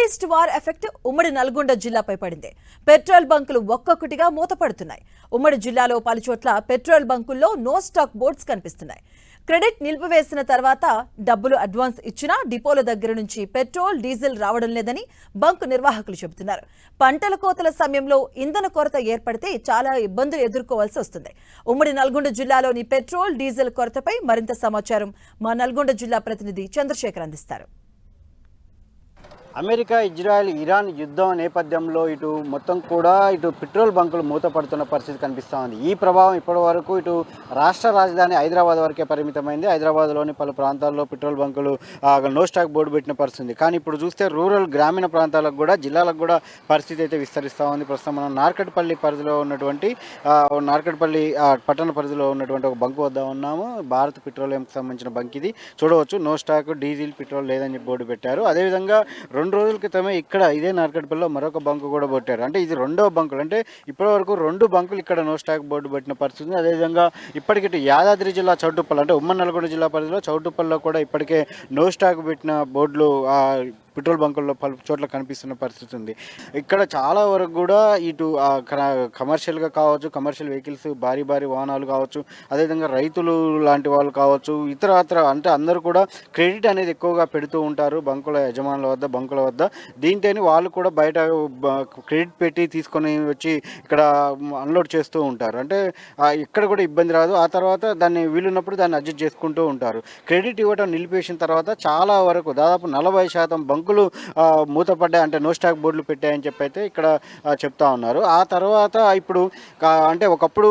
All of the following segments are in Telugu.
మిడిల్ ఈస్ట్ వార్ ఎఫెక్ట్ ఉమ్మడి నల్గొండ జిల్లాపై పడింది. పెట్రోల్ బంకులు ఒక్కొక్కటిగా మూతపడుతున్నాయి. ఉమ్మడి జిల్లాలో పలుచోట్ల పెట్రోల్ బంకుల్లో నో స్టాక్ బోర్డ్స్ కనిపిస్తున్నాయి. క్రెడిట్ నిలిపివేసిన తర్వాత డబ్బులు అడ్వాన్స్ ఇచ్చినా డిపోల దగ్గర నుంచి పెట్రోల్, డీజిల్ రావడం లేదని బంకు నిర్వాహకులు చెబుతున్నారు. పంటల కోతల సమయంలో ఇంధన కొరత ఏర్పడితే చాలా ఇబ్బందులు ఎదుర్కోవాల్సి వస్తుంది. ఉమ్మడి నల్గొండ జిల్లాలోని పెట్రోల్, డీజిల్ కొరతపై మరింత సమాచారం మా నల్గొండ జిల్లా ప్రతినిధి చంద్రశేఖర్ అందిస్తారు. అమెరికా, ఇజ్రాయెల్, ఇరాన్ యుద్ధం నేపథ్యంలో ఇటు మొత్తం కూడా ఇటు పెట్రోల్ బంకులు మూతపడుతున్న పరిస్థితి కనిపిస్తూ ఉంది. ఈ ప్రభావం ఇప్పటి వరకు ఇటు రాష్ట్ర రాజధాని హైదరాబాద్ వరకే పరిమితమైంది. హైదరాబాద్లోని పలు ప్రాంతాల్లో పెట్రోల్ బంకులు నో స్టాక్ బోర్డు పెట్టిన పరిస్థితి. కానీ ఇప్పుడు చూస్తే రూరల్ గ్రామీణ ప్రాంతాలకు కూడా, జిల్లాలకు కూడా పరిస్థితి అయితే విస్తరిస్తూ ఉంది. ప్రస్తుతం మనం నార్కట్పల్లి పరిధిలో ఉన్నటువంటి నార్కట్పల్లి పట్టణ పరిధిలో ఉన్నటువంటి ఒక బంకు వద్ద ఉన్నాము. భారత్ పెట్రోలియంకి సంబంధించిన బంక్ ఇది. చూడవచ్చు, నో స్టాక్ డీజిల్, పెట్రోల్ లేదని బోర్డు పెట్టారు. అదేవిధంగా 2 రోజుల క్రితమే ఇక్కడ ఇదే నార్కట్పల్లిలో మరొక బంకు కూడా పెట్టారు. అంటే ఇది రెండవ బంకులు. అంటే ఇప్పటి వరకు 2 బంకులు ఇక్కడ నో స్టాక్ బోర్డు పెట్టిన పరిస్థితి. అదేవిధంగా ఇప్పటికి యాదాద్రి జిల్లా చౌటుప్పల్, అంటే ఉమ్మడి నల్గొండ జిల్లా పరిధిలో చౌటుప్పల్లో కూడా ఇప్పటికే నో స్టాక్ పెట్టిన బోర్డులు పెట్రోల్ బంకుల్లో పలు చోట్ల కనిపిస్తున్న పరిస్థితి ఉంది. ఇక్కడ చాలా వరకు కూడా ఇటు కమర్షియల్గా కావచ్చు, కమర్షియల్ వెహికల్స్, భారీ వాహనాలు కావచ్చు, అదేవిధంగా రైతులు లాంటి వాళ్ళు కావచ్చు, ఇతర అంటే అందరూ కూడా క్రెడిట్ అనేది ఎక్కువగా పెడుతూ ఉంటారు బంకుల యజమానుల వద్ద, బంకుల వద్ద. దీంతోని వాళ్ళు కూడా బయట క్రెడిట్ పెట్టి తీసుకొని వచ్చి ఇక్కడ అన్లోడ్ చేస్తూ ఉంటారు. అంటే ఇక్కడ కూడా ఇబ్బంది రాదు. ఆ తర్వాత దాన్ని వీలున్నప్పుడు దాన్ని అడ్జస్ట్ చేసుకుంటూ ఉంటారు. క్రెడిట్ ఇవ్వడం నిలిపేసిన తర్వాత చాలా వరకు దాదాపు 40% బంకులు మూతపడ్డాయి, అంటే నో స్టాక్ బోర్డులు పెట్టాయని చెప్పి అయితే ఇక్కడ చెప్తా ఉన్నారు. ఆ తర్వాత ఇప్పుడు అంటే ఒకప్పుడు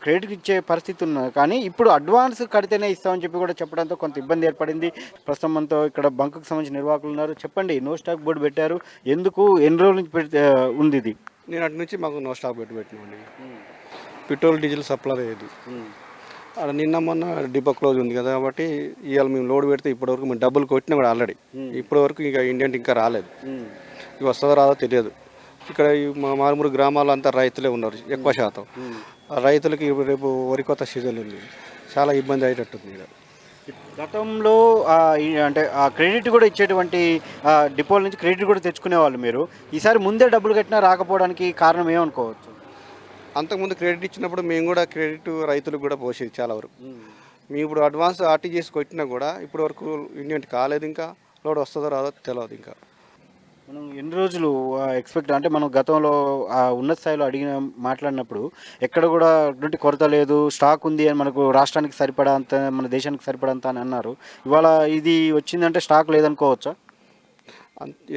క్రెడిట్ ఇచ్చే పరిస్థితి ఉన్నది, కానీ ఇప్పుడు అడ్వాన్స్ కడితేనే ఇస్తామని చెప్పి కూడా చెప్పడంతో కొంత ఇబ్బంది ఏర్పడింది. ప్రస్తుతం మనతో ఇక్కడ బంకుకు సంబంధించిన నిర్వాహకులు ఉన్నారు. చెప్పండి, నో స్టాక్ బోర్డు పెట్టారు, ఎందుకు, ఎన్ని రోజుల నుంచి ఉంది ఇది? నేను అటు నుంచి మాకు నో స్టాక్ పెట్టినామండి. పెట్రోల్, డీజిల్ సప్లై లేదు. నిన్న మొన్న డిపో క్లోజ్ ఉంది కదా, కాబట్టి ఇవాళ మేము లోడ్ పెడితే ఇప్పటివరకు మేము డబ్బులు కొట్టినా కూడా ఆల్రెడీ. ఇప్పటివరకు ఇంకా ఇండియన్ ఇంకా రాలేదు. ఇక వస్తుందో రాదో తెలియదు. ఇక్కడ మా మారుమూరు గ్రామాల్లో అంతా రైతులే ఉన్నారు ఎక్కువ శాతం. రైతులకి రేపు వరి కొత్త సీజన్ ఉంది, చాలా ఇబ్బంది అయ్యేటట్టుంది. గతంలో అంటే క్రెడిట్ కూడా ఇచ్చేటువంటి డిపోల నుంచి క్రెడిట్ కూడా తెచ్చుకునే వాళ్ళు మీరు. ఈసారి ముందే డబ్బులు కట్టినా రాకపోవడానికి కారణం ఏమనుకోవచ్చు? అంతకుముందు క్రెడిట్ ఇచ్చినప్పుడు మేము కూడా క్రెడిట్ రైతులకు కూడా పోసేది చాలా వరకు. మేము ఇప్పుడు అడ్వాన్స్ ఆర్టీజీఎస్ కొట్టినా కూడా ఇప్పటి వరకు ఇండియన్ కాలేదు. ఇంకా లోడ్ వస్తుందో రాదో తెలియదు. ఇంకా మనం ఎన్ని రోజులు ఎక్స్పెక్ట్, అంటే మనం గతంలో ఉన్నత స్థాయిలో మాట్లాడినప్పుడు ఎక్కడ కూడా అటువంటి కొరత లేదు, స్టాక్ ఉంది అని, మనకు రాష్ట్రానికి సరిపడా అంత, మన దేశానికి సరిపడా అంత అని అన్నారు. ఇవాళ ఇది వచ్చిందంటే స్టాక్ లేదనుకోవచ్చా?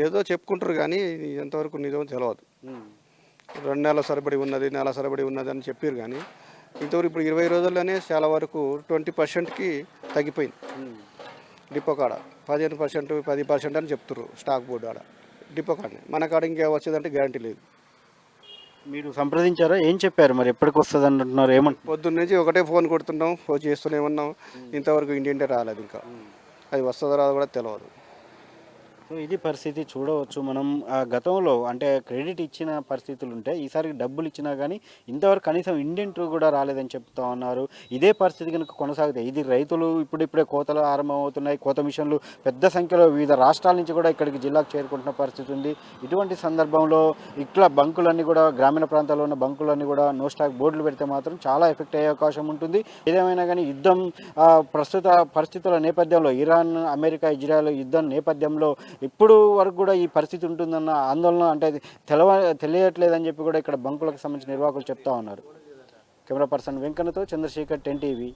ఏదో చెప్పుకుంటారు కానీ ఎంతవరకు నిజం తెలియదు. 2 నెలల సరిపడి ఉన్నది, నెల సరిపడి ఉన్నది అని చెప్పారు. కానీ ఇంతవరకు ఇప్పుడు 20 రోజుల్లోనే చాలా వరకు 20%కి తగ్గిపోయింది. డిపో కాడ 15%, 10% అని చెప్తారు స్టాక్ బోర్డు ఆడ, డిపో కాడనే. మన కాడ ఇంకా వచ్చేదంటే గ్యారంటీ లేదు. మీరు సంప్రదించారా? ఏం చెప్పారు మరి, ఎప్పటికి వస్తుంది అంటున్నారు? ఏమంటారు? పొద్దున్న నుంచి ఒకటే ఫోన్ కొడుతున్నాం, ఫోన్ చేస్తూనే ఉన్నాం. ఇంతవరకు ఇండియన్ రాలేదు. ఇంకా అది వస్తుందో రాదో కూడా తెలియదు. సో ఇది పరిస్థితి. చూడవచ్చు మనం గతంలో అంటే క్రెడిట్ ఇచ్చిన పరిస్థితులు ఉంటే ఈసారి డబ్బులు ఇచ్చినా కానీ ఇంతవరకు కనీసం ఇండెంట్ కూడా రాలేదని చెప్తా ఉన్నారు. ఇదే పరిస్థితి కనుక కొనసాగితే ఇది రైతులు ఇప్పుడిప్పుడే కోతలు ఆరంభమవుతున్నాయి. కోత మిషన్లు పెద్ద సంఖ్యలో వివిధ రాష్ట్రాల నుంచి కూడా ఇక్కడికి జిల్లాకు చేరుకుంటున్న పరిస్థితి ఉంది. ఇటువంటి సందర్భంలో ఇట్లా బంకులన్నీ కూడా, గ్రామీణ ప్రాంతాల్లో ఉన్న బంకులన్నీ కూడా నో స్టాక్ బోర్డులు పెడితే మాత్రం చాలా ఎఫెక్ట్ అయ్యే అవకాశం ఉంటుంది. ఏదేమైనా కానీ యుద్ధం ప్రస్తుత పరిస్థితుల నేపథ్యంలో, ఇరాన్, అమెరికా, ఇజ్రాయెల్ యుద్ధం నేపథ్యంలో ఇప్పుడు వరకు కూడా ఈ పరిస్థితి ఉంటుందన్న ఆందోళన, అంటే తెలియట్లేదని చెప్పి కూడా ఇక్కడ బంకులకు సంబంధించిన నిర్వాహకులు చెప్తా ఉన్నారు. కెమెరా పర్సన్ వెంకన్నతో చంద్రశేఖర్, 10 టీవీ.